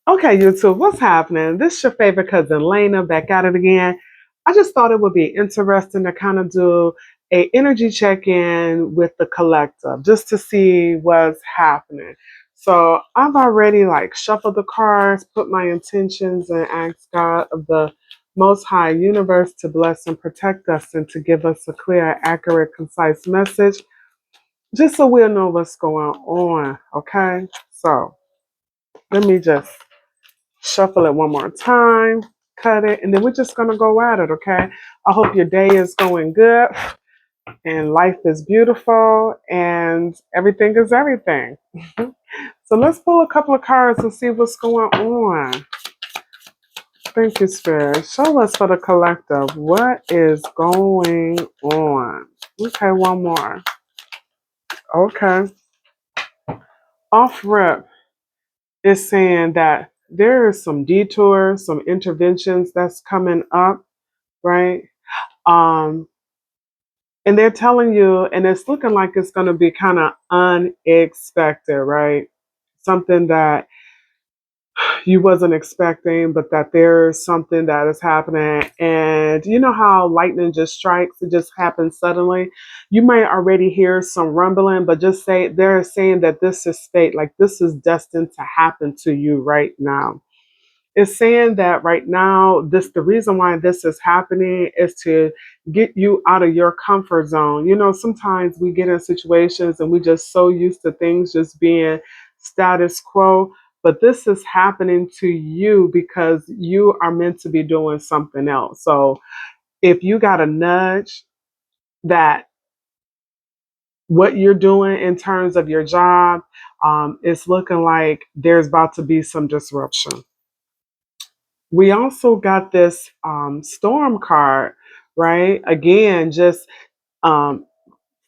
Okay, YouTube, what's happening? This is your favorite cousin Lena back at it again. I just thought it would be interesting to kind of do a energy check-in with the collective just to see what's happening. So I've already like shuffled the cards, put my intentions, and asked God of the Most High Universe to bless and protect us and to give us a clear, accurate, concise message, just so we'll know what's going on. Okay, so let me just shuffle it one more time, cut it, and then we're just gonna go at it, okay? I hope your day is going good and life is beautiful and everything is everything. So let's pull a couple of cards and see what's going on. Thank you, Spirit. Show us for the collective what is going on. Okay, one more. Okay. Off rip is saying that there is some detours, some interventions that's coming up, right? Um, and they're telling you, and it's looking like it's going to be kind of unexpected, right? Something that you wasn't expecting, but that there's something that is happening. And you know how lightning just strikes, it just happens suddenly. You might already hear some rumbling, but just say they're saying that this is fate, like this is destined to happen to you right now. It's saying that right now, this the reason why this is happening is to get you out of your comfort zone. You know, sometimes we get in situations and we just so used to things just being status quo, but this is happening to you because you are meant to be doing something else. So if you got a nudge that what you're doing in terms of your job, it's looking like there's about to be some disruption. We also got this storm card, right? Again, just um,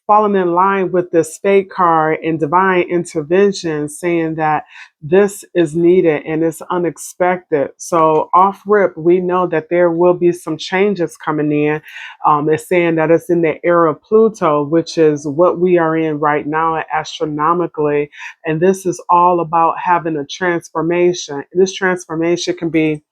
falling in line with this fate card and divine intervention, saying that this is needed and it's unexpected. So, off rip, we know that there will be some changes coming in. It's saying that it's in the era of Pluto, which is what we are in right now astronomically. And this is all about having a transformation. And this transformation can be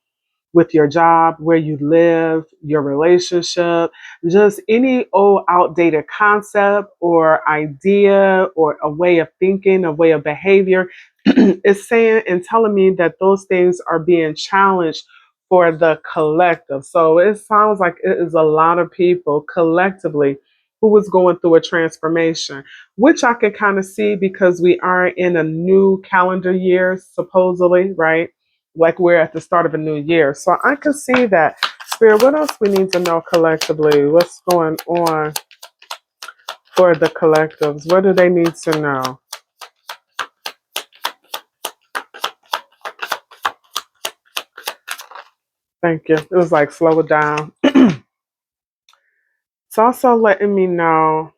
with your job, where you live, your relationship, just any old outdated concept or idea or a way of thinking, a way of behavior. It's saying and telling me that those things are being challenged for the collective. So it sounds like it is a lot of people collectively who was going through a transformation, which I can kind of see because we are in a new calendar year, supposedly, right? Like we're at the start of a new year. So I can see that. Spirit, what else we need to know collectively? What's going on for the collectives? What do they need to know? Thank you. It was like slow it down. It's also letting me know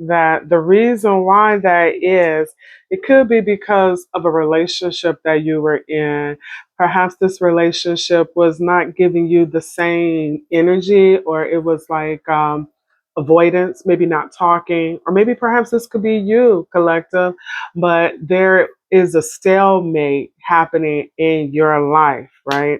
that the reason why that is, it could be because of a relationship that you were in. Perhaps this relationship was not giving you the same energy, or it was like avoidance, maybe not talking, or maybe perhaps this could be you, collective, but there is a stalemate happening in your life, right?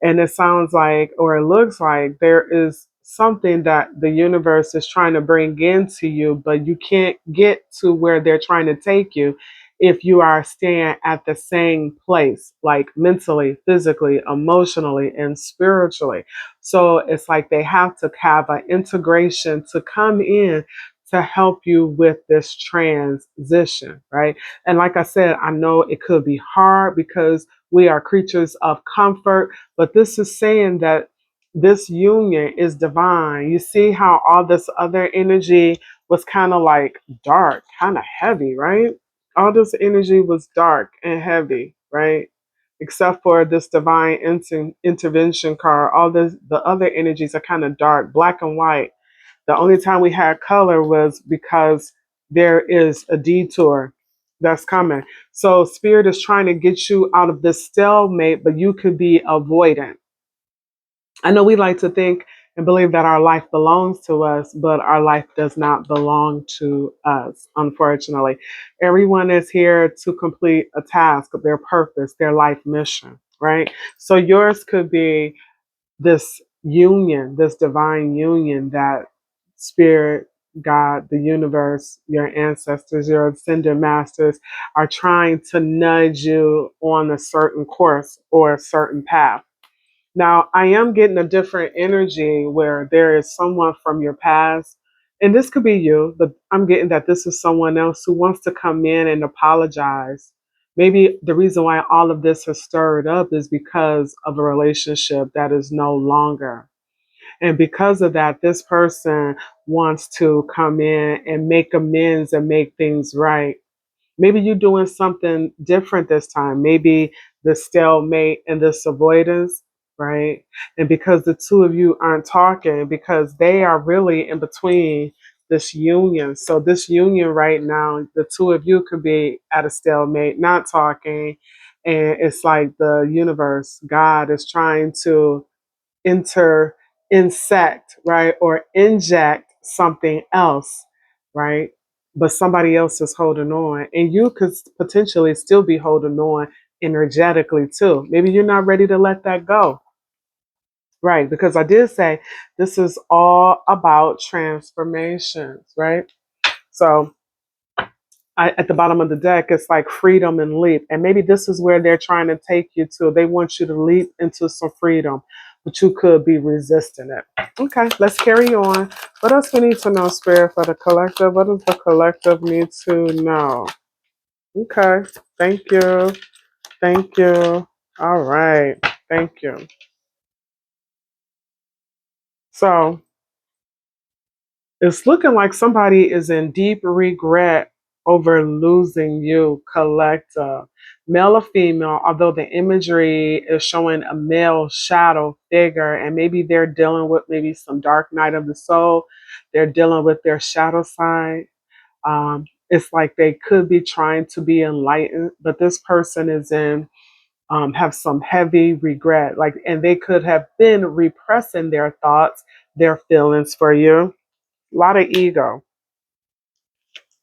And it sounds like, or it looks like, there is something that the universe is trying to bring into you, but you can't get to where they're trying to take you if you are staying at the same place, like mentally, physically, emotionally, and spiritually. So it's like they have to have an integration to come in to help you with this transition, right? And like I said, I know it could be hard because we are creatures of comfort, but this is saying that this union is divine. You see how all this other energy was kind of like dark, kind of heavy, right? All this energy was dark and heavy, right? Except for this divine intervention card, all this, the other energies are kind of dark, black and white. The only time we had color was because there is a detour that's coming. So spirit is trying to get you out of this stalemate, but you could be avoidant. I know we like to think and believe that our life belongs to us, but our life does not belong to us, unfortunately. Everyone is here to complete a task, their purpose, their life mission, right? So yours could be this union, this divine union that spirit, God, the universe, your ancestors, your ascended masters are trying to nudge you on a certain course or a certain path. Now, I am getting a different energy where there is someone from your past, and this could be you, but I'm getting that this is someone else who wants to come in and apologize. Maybe the reason why all of this has stirred up is because of a relationship that is no longer. And because of that, this person wants to come in and make amends and make things right. Maybe you're doing something different this time. Maybe the stalemate and this avoidance, right? And because the two of you aren't talking, because they are really in between this union. So, this union right now, the two of you could be at a stalemate, not talking. And it's like the universe, God is trying to enter, insect, right? Or inject something else, right? But somebody else is holding on. And you could potentially still be holding on energetically too. Maybe you're not ready to let that go. Right. Because I did say this is all about transformations, right? So at the bottom of the deck, it's like freedom and leap. And maybe this is where they're trying to take you to. They want you to leap into some freedom, but you could be resisting it. Okay, let's carry on. What else we need to know, Spirit, for the collective? What does the collective need to know? Okay, thank you. Thank you. All right, thank you. So, it's looking like somebody is in deep regret over losing you, collective. Male or female, although the imagery is showing a male shadow figure, and maybe they're dealing with maybe some dark night of the soul, they're dealing with their shadow side. It's like they could be trying to be enlightened, but this person is in have some heavy regret, like, and they could have been repressing their thoughts, their feelings for you. A lot of ego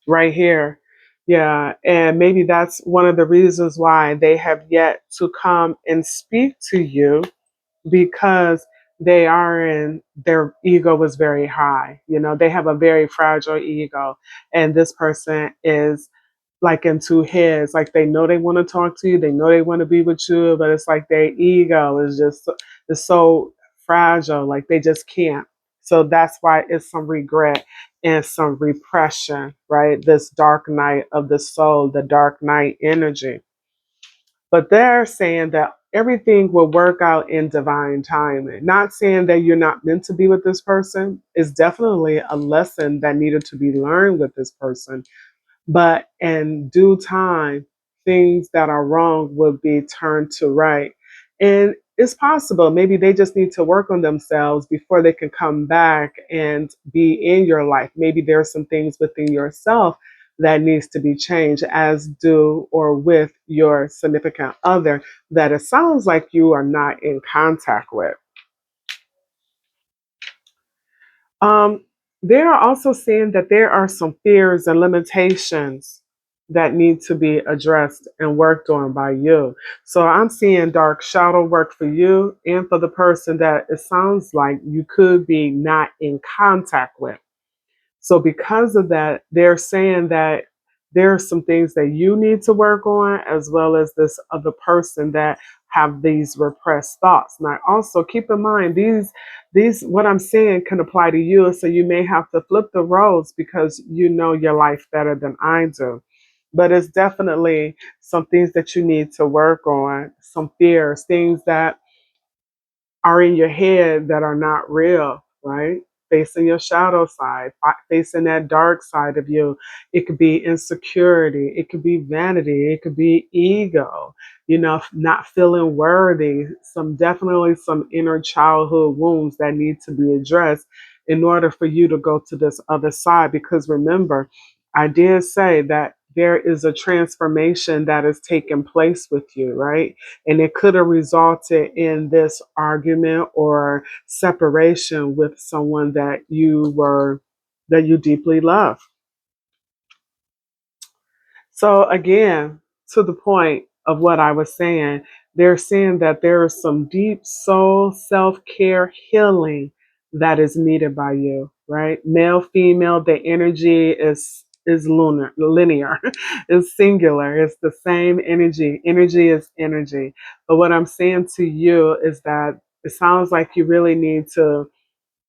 right here. Yeah. And maybe that's one of the reasons why they have yet to come and speak to you, because they are in their ego is very high. You know, they have a very fragile ego. And this person is like in two heads. Like they know they want to talk to you, they know they want to be with you, but it's like their ego is just is so fragile, like they just can't. So that's why it's some regret and some repression, right? This dark night of the soul, the dark night energy. But they're saying that everything will work out in divine timing. Not saying that you're not meant to be with this person. It's definitely a lesson that needed to be learned with this person, but in due time, things that are wrong will be turned to right. And it's possible maybe they just need to work on themselves before they can come back and be in your life. Maybe there are some things within yourself that needs to be changed, as do or with your significant other that it sounds like you are not in contact with. Um, they are also saying that there are some fears and limitations that need to be addressed and worked on by you. So I'm seeing dark shadow work for you and for the person that it sounds like you could be not in contact with. So because of that, they're saying that there are some things that you need to work on, as well as this other person that have these repressed thoughts. Now, also keep in mind these what I'm saying can apply to you. So you may have to flip the roles because you know your life better than I do. But it's definitely some things that you need to work on, some fears, things that are in your head that are not real, right? Facing your shadow side, facing that dark side of you. It could be insecurity, it could be vanity, it could be ego, you know, not feeling worthy, some definitely some inner childhood wounds that need to be addressed in order for you to go to this other side. Because remember, I did say that there is a transformation that is taking place with you, right? And it could have resulted in this argument or separation with someone that you deeply love. So again, to the point of what I was saying, they're saying that there is some deep soul self-care healing that is needed by you, right? Male, female, the energy is linear, it's singular, it's the same energy. Energy is energy. But what I'm saying to you is that it sounds like you really need to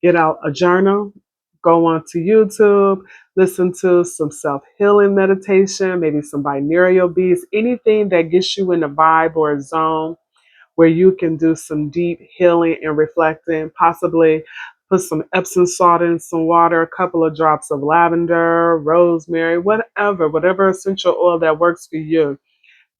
get out a journal, go onto YouTube, listen to some self healing meditation, maybe some binaural beats, anything that gets you in a vibe or a zone where you can do some deep healing and reflecting, possibly put some Epsom salt in some water, a couple of drops of lavender, rosemary, whatever essential oil that works for you,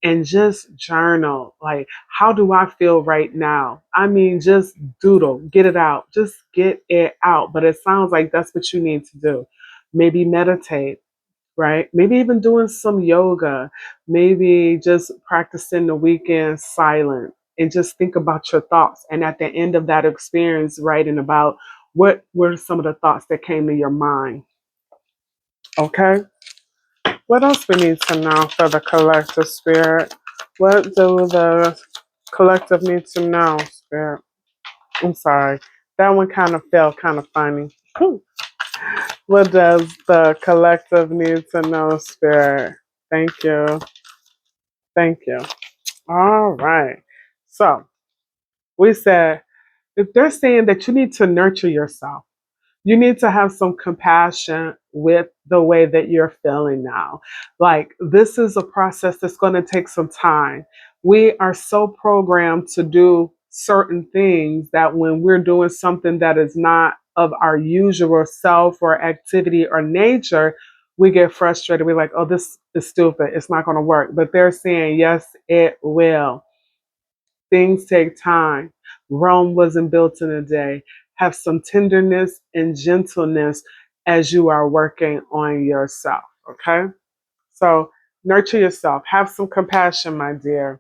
and just journal. Like, how do I feel right now? I mean, just doodle, get it out, just get it out. But it sounds like that's what you need to do. Maybe meditate, right? Maybe even doing some yoga, maybe just practicing the weekend silent and just think about your thoughts. And at the end of that experience, writing about what were some of the thoughts that came to your mind. Okay. What else we need to know for the collective spirit? What do the collective need to know, spirit? I'm sorry. That one kind of felt kind of funny. Whew. What does the collective need to know, spirit? Thank you. Thank you. All right. So we said if they're saying that you need to nurture yourself, you need to have some compassion with the way that you're feeling now. Like, this is a process that's going to take some time. We are so programmed to do certain things that when we're doing something that is not of our usual self or activity or nature, we get frustrated. We're like, oh, this is stupid. It's not going to work. But they're saying, yes, it will. Things take time. Rome wasn't built in a day. Have some tenderness and gentleness as you are working on yourself. Okay? So nurture yourself. Have some compassion, my dear.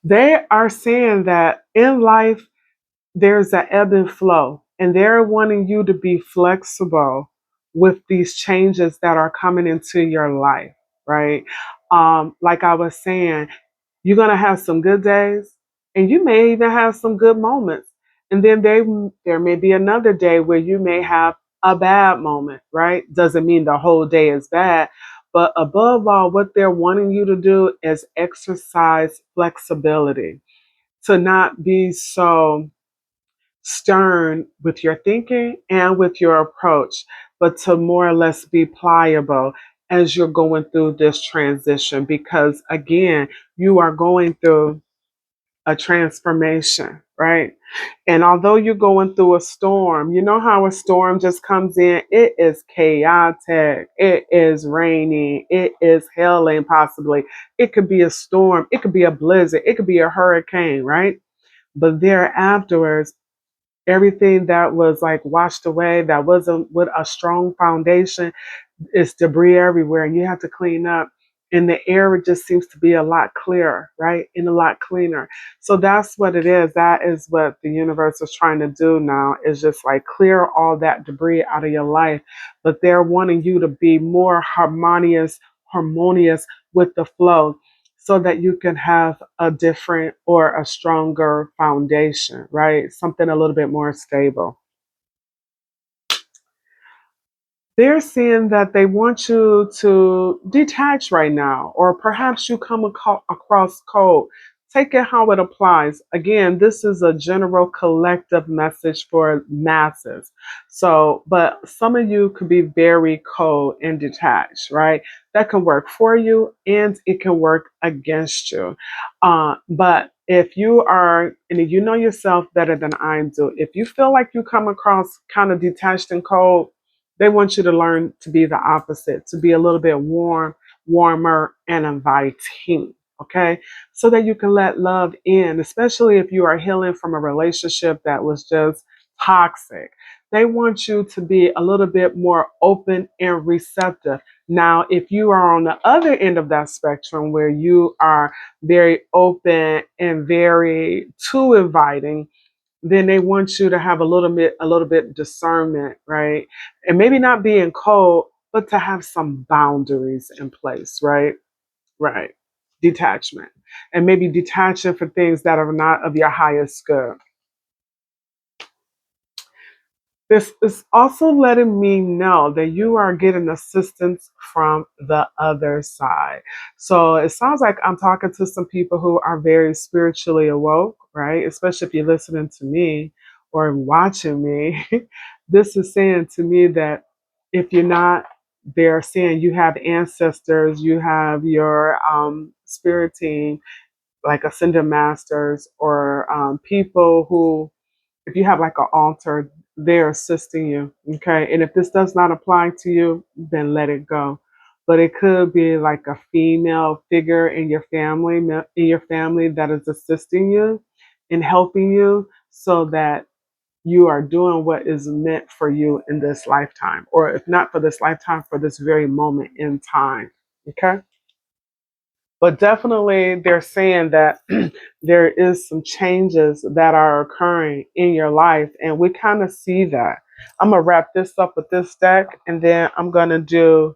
They are saying that in life, there's an ebb and flow, and they're wanting you to be flexible with these changes that are coming into your life, right? Like I was saying, you're going to have some good days, and you may even have some good moments. And then there may be another day where you may have a bad moment, right? Doesn't mean the whole day is bad. But above all, what they're wanting you to do is exercise flexibility, to not be so stern with your thinking and with your approach, but to more or less be pliable as you're going through this transition. Because again, you are going through a transformation, right? And although you're going through a storm, you know how a storm just comes in, it is chaotic, it is raining, it is hailing possibly. It could be a storm, it could be a blizzard, it could be a hurricane, right? But there afterwards, everything that was like washed away, that wasn't with a strong foundation, it's debris everywhere, and you have to clean up. And the air just seems to be a lot clearer, right? And a lot cleaner. So that's what it is. That is what the universe is trying to do now, is just like clear all that debris out of your life. But they're wanting you to be more harmonious with the flow, so that you can have a different or a stronger foundation, right? Something a little bit more stable. They're saying that they want you to detach right now, or perhaps you come across cold. Take it how it applies. Again, this is a general collective message for masses. So, but some of you could be very cold and detached, right? That can work for you and it can work against you. But if you are, and you know yourself better than I do, if you feel like you come across kind of detached and cold, they want you to learn to be the opposite, to be a little bit warmer, and inviting. Okay. So that you can let love in, especially if you are healing from a relationship that was just toxic. They want you to be a little bit more open and receptive, Now, if you are on the other end of that spectrum where you are very open and very too inviting, then they want you to have a little bit discernment, right? And maybe not being cold, but to have some boundaries in place, right? Right. Detachment. And maybe detaching for things that are not of your highest good. This is also letting me know that you are getting assistance from the other side. So it sounds like I'm talking to some people who are very spiritually awoke, right? Especially if you're listening to me or watching me. This is saying to me that if you're not, they're saying you have ancestors, you have your spirit team, like ascended masters, or people who, if you have like an altar, they're assisting you. Okay. And if this does not apply to you, then let it go. But it could be like a female figure in your family that is assisting you and helping you so that you are doing what is meant for you in this lifetime, or if not for this lifetime, for this very moment in time. Okay. But definitely, they're saying that there is some changes that are occurring in your life, and we kind of see that. I'm gonna wrap this up with this deck, and then I'm gonna do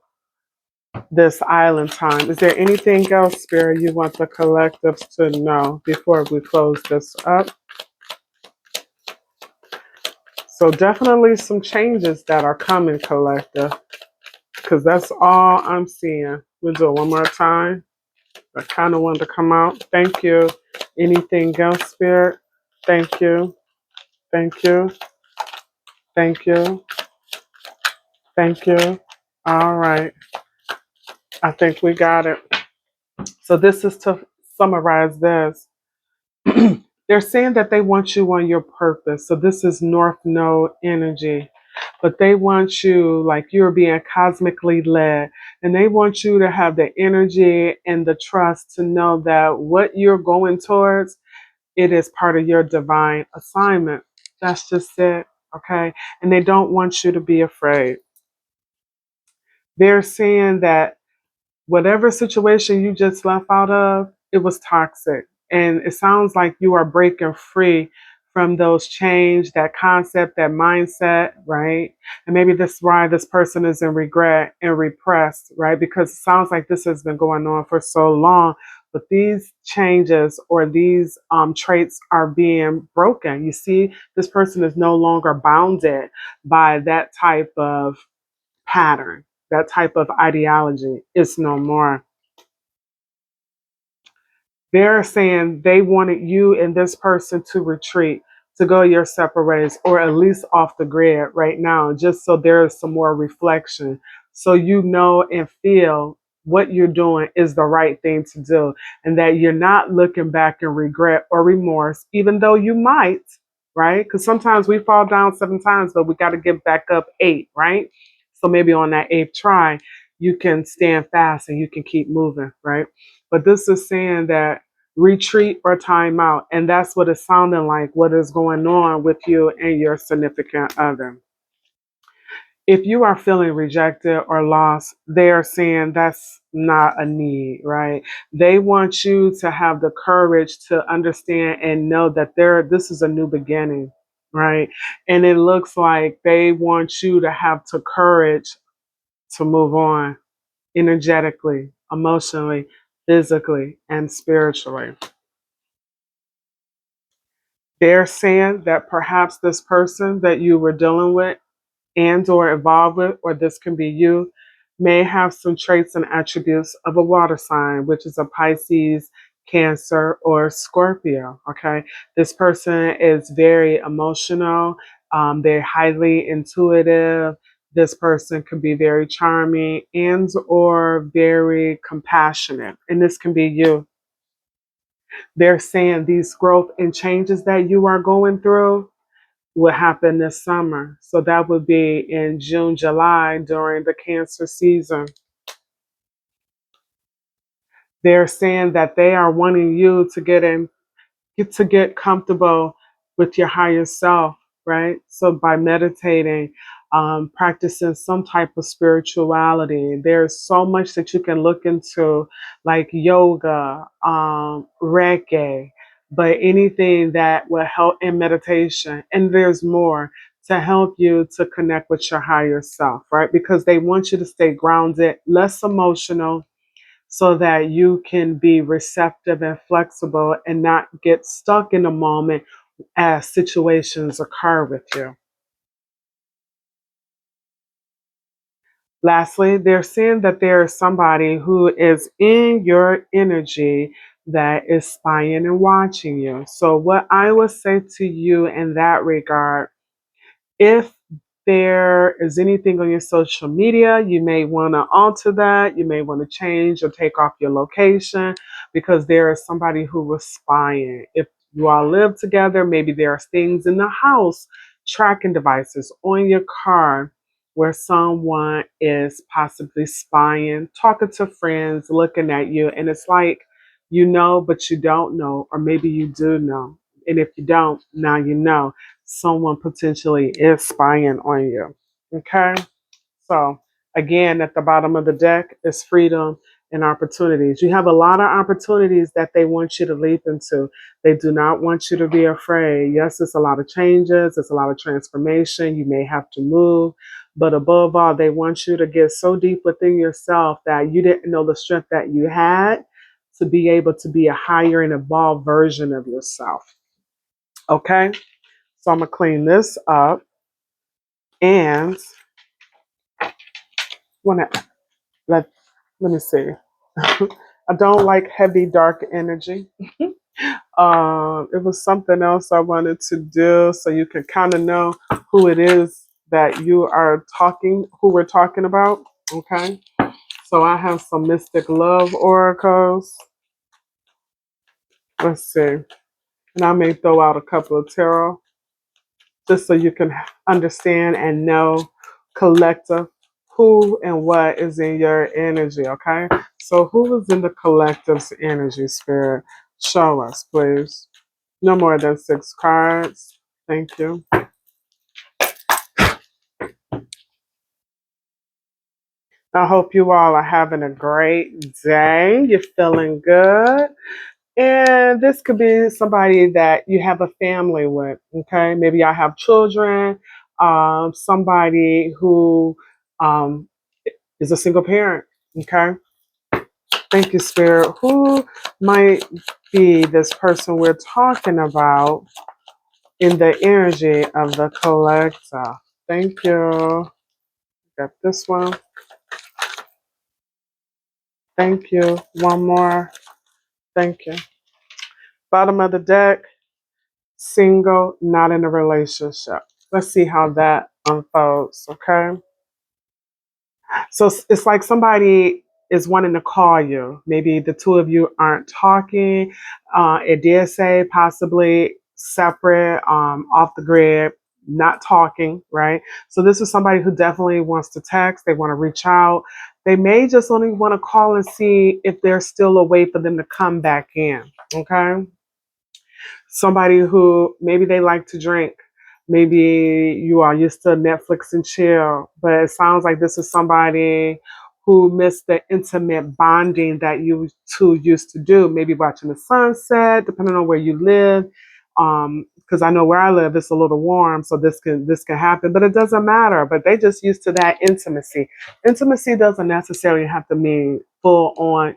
this island time. Is there anything else, Spirit, you want the collectives to know before we close this up? So definitely some changes that are coming, collective, because that's all I'm seeing. We'll do it one more time. I kind of wanted to come out. Thank you. Anything else, Spirit? Thank you. Thank you. Thank you. Thank you. All right. I think we got it. So this is to summarize this. They're saying that they want you on your purpose. So this is North Node energy. But they want you like you're being cosmically led. And they want you to have the energy and the trust to know that what you're going towards, it is part of your divine assignment. That's just it. Okay. And they don't want you to be afraid. They're saying that whatever situation you just left out of, it was toxic. And it sounds like you are breaking free from those change, that concept, that mindset, right? And maybe this is why this person is in regret and repressed, right? Because it sounds like this has been going on for so long. But these changes or these traits are being broken. You see, this person is no longer bounded by that type of pattern, that type of ideology. It's no more. They're saying they wanted you and this person to retreat, to go your separate ways, or at least off the grid right now, just so there's some more reflection. So you know and feel what you're doing is the right thing to do, and that you're not looking back in regret or remorse, even though you might, right? Because sometimes we fall down 7 times, but we got to get back up 8, right? So maybe on that 8th try, you can stand fast and you can keep moving, right? But this is saying that retreat or time out. And that's what it's sounding like, what is going on with you and your significant other. If you are feeling rejected or lost, they are saying that's not a need, right? They want you to have the courage to understand and know that this is a new beginning, right? And it looks like they want you to have the courage to move on energetically, emotionally, physically, and spiritually. They're saying that perhaps this person that you were dealing with and or involved with, or this can be you, may have some traits and attributes of a water sign, which is a Pisces, Cancer, or Scorpio. Okay. This person is very emotional. They're highly intuitive. This person can be very charming and or very compassionate. And this can be you. They're saying these growth and changes that you are going through will happen this summer. So that would be in June, July during the Cancer season. They're saying that they are wanting you to get comfortable with your higher self, right? So by meditating, practicing some type of spirituality. There's so much that you can look into, like yoga, reggae, but anything that will help in meditation. And there's more to help you to connect with your higher self, right? Because they want you to stay grounded, less emotional, so that you can be receptive and flexible and not get stuck in the moment as situations occur with you. Lastly, they're saying that there is somebody who is in your energy that is spying and watching you. So, what I would say to you in that regard, if there is anything on your social media, you may want to alter that. You may want to change or take off your location because there is somebody who was spying. If you all live together, maybe there are things in the house, tracking devices on your car where someone is possibly spying, talking to friends, looking at you. And it's like, you know, but you don't know, or maybe you do know. And if you don't, now you know someone potentially is spying on you. Okay? So, again, at the bottom of the deck is freedom and opportunities. You have a lot of opportunities that they want you to leap into. They do not want you to be afraid. Yes, it's a lot of changes, it's a lot of transformation. You may have to move, but above all, they want you to get so deep within yourself that you didn't know the strength that you had to be able to be a higher and evolved version of yourself. Okay? So I'm gonna clean this up and wanna let let me see. I don't like heavy dark energy. It was something else I wanted to do so you can kind of know who it is that you are talking, who we're talking about. Okay. So I have some mystic love oracles. Let's see. And I may throw out a couple of tarot just so you can understand and know collective who and what is in your energy, okay? So who is in the collective's energy, spirit? Show us, please. No more than 6 cards. Thank you. I hope you all are having a great day. You're feeling good. And this could be somebody that you have a family with, okay? Maybe I have children, somebody who um, is a single parent, okay? Thank you, Spirit. Who might be this person we're talking about in the energy of the collector? Thank you. Got this one. Thank you. One more. Thank you. Bottom of the deck, single, not in a relationship. Let's see how that unfolds, okay? So it's like somebody is wanting to call you. Maybe the two of you aren't talking. It did say possibly separate, off the grid, not talking, right? So this is somebody who definitely wants to text. They want to reach out. They may just only want to call and see if there's still a way for them to come back in, okay? Somebody who maybe they like to drink. Maybe you are used to Netflix and chill, but it sounds like this is somebody who missed the intimate bonding that you two used to do. Maybe watching the sunset, depending on where you live. Because I know where I live, it's a little warm, so this can happen, but it doesn't matter. But they just used to that intimacy. Intimacy doesn't necessarily have to mean full on,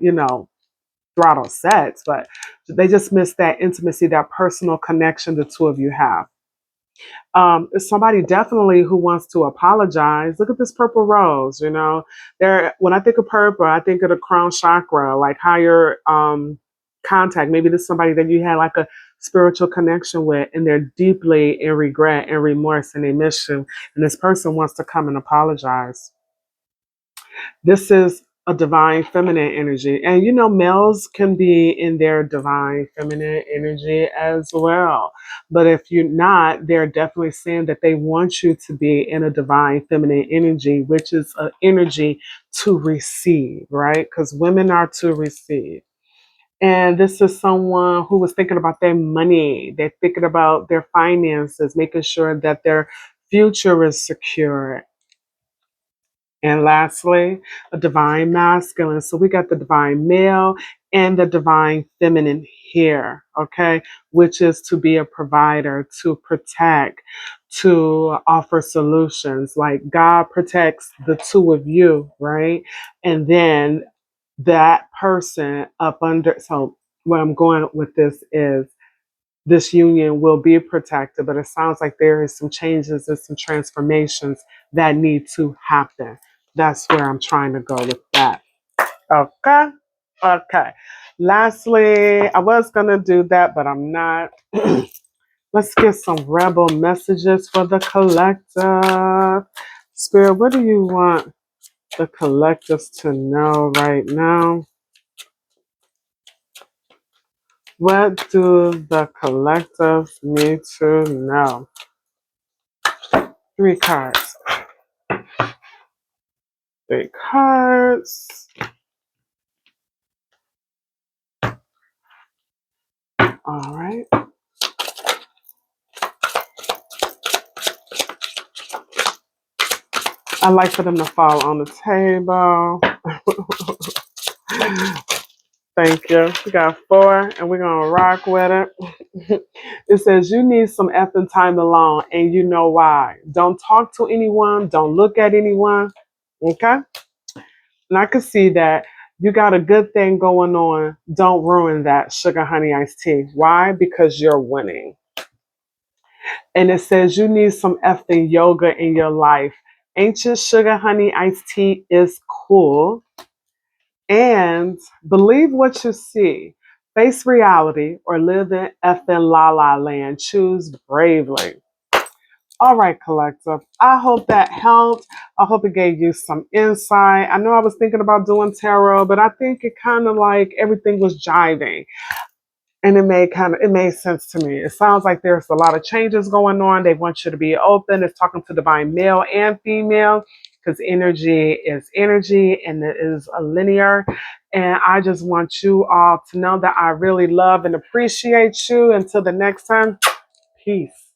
throttle sex, but they just miss that intimacy, that personal connection the two of you have. It's somebody definitely who wants to apologize. Look at this purple rose, There, when I think of purple, I think of the crown chakra, like higher contact. Maybe this is somebody that you had like a spiritual connection with, and they're deeply in regret and remorse and they miss you. And this person wants to come and apologize. This is a divine feminine energy. And males can be in their divine feminine energy as well. But if you're not, they're definitely saying that they want you to be in a divine feminine energy, which is an energy to receive, right? Because women are to receive. And this is someone who was thinking about their money. They're thinking about their finances, making sure that they're Future is secure. And lastly, a divine masculine. So we got the divine male and the divine feminine here, okay, which is to be a provider, to protect, to offer solutions. Like God protects the two of you, right? And then that person up under. So where I'm going with this is this union will be protected, but it sounds like there is some changes and some transformations that need to happen. That's where I'm trying to go with that. Okay. Okay. Lastly, I was going to do that, but I'm not. Let's get some rebel messages for the collective. Spirit, what do you want the collectives to know right now? What do the collectives need to know? Three cards. Three cards. All right. I like for them to fall on the table. Thank you. We got four, and we're going to rock with it. It says, you need some effing time alone, and you know why. Don't talk to anyone. Don't look at anyone. Okay? And I can see that you got a good thing going on. Don't ruin that sugar honey iced tea. Why? Because you're winning. And it says you need some effing yoga in your life. Ancient sugar honey iced tea is cool. And believe what you see. Face reality or live in effing la la land. Choose bravely. All right, collective. I hope that helped. I hope it gave you some insight. I know I was thinking about doing tarot, but I think it kind of like everything was jiving. And it made sense to me. It sounds like there's a lot of changes going on. They want you to be open. It's talking to divine male and female because energy is energy and it is a linear. And I just want you all to know that I really love and appreciate you. Until the next time, peace.